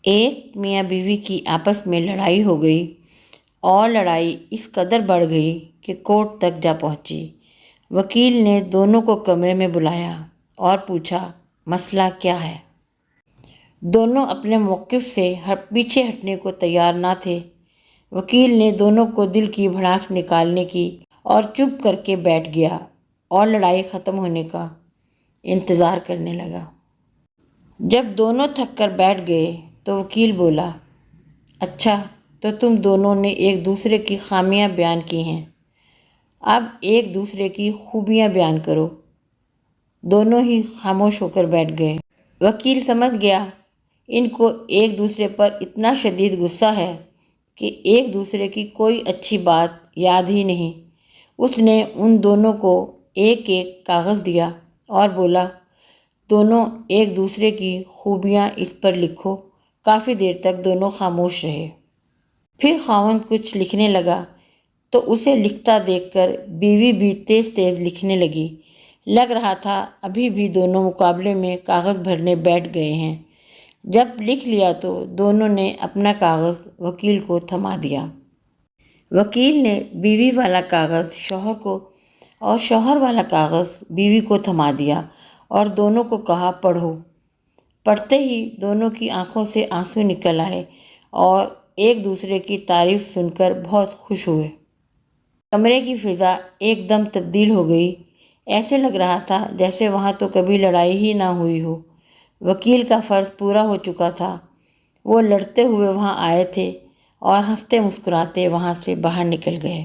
ایک میاں بیوی کی آپس میں لڑائی ہو گئی اور لڑائی اس قدر بڑھ گئی کہ کورٹ تک جا پہنچی۔ وکیل نے دونوں کو کمرے میں بلایا اور پوچھا مسئلہ کیا ہے۔ دونوں اپنے موقف سے پیچھے ہٹنے کو تیار نہ تھے۔ وکیل نے دونوں کو دل کی بھڑاس نکالنے کی اور چپ کر کے بیٹھ گیا اور لڑائی ختم ہونے کا انتظار کرنے لگا۔ جب دونوں تھک کر بیٹھ گئے تو وکیل بولا، اچھا تو تم دونوں نے ایک دوسرے کی خامیاں بیان کی ہیں، اب ایک دوسرے کی خوبیاں بیان کرو۔ دونوں ہی خاموش ہو کر بیٹھ گئے۔ وکیل سمجھ گیا ان کو ایک دوسرے پر اتنا شدید غصہ ہے کہ ایک دوسرے کی کوئی اچھی بات یاد ہی نہیں۔ اس نے ان دونوں کو ایک ایک کاغذ دیا اور بولا، دونوں ایک دوسرے کی خوبیاں اس پر لکھو۔ کافی دیر تک دونوں خاموش رہے۔ پھر خاوند کچھ لکھنے لگا تو اسے لکھتا دیکھ کر بیوی بھی تیز تیز لکھنے لگی۔ لگ رہا تھا ابھی بھی دونوں مقابلے میں کاغذ بھرنے بیٹھ گئے ہیں۔ جب لکھ لیا تو دونوں نے اپنا کاغذ وکیل کو تھما دیا۔ وکیل نے بیوی والا کاغذ شوہر کو اور شوہر والا کاغذ بیوی کو تھما دیا اور دونوں کو کہا پڑھو۔ پڑھتے ہی دونوں کی آنکھوں سے آنسو نکل آئے اور ایک دوسرے کی تعریف سن کر بہت خوش ہوئے۔ کمرے کی فضا ایک دم تبدیل ہو گئی۔ ایسے لگ رہا تھا جیسے وہاں تو کبھی لڑائی ہی نہ ہوئی ہو۔ وکیل کا فرض پورا ہو چکا تھا۔ وہ لڑتے ہوئے وہاں آئے تھے اور ہنستے مسکراتے وہاں سے باہر نکل گئے۔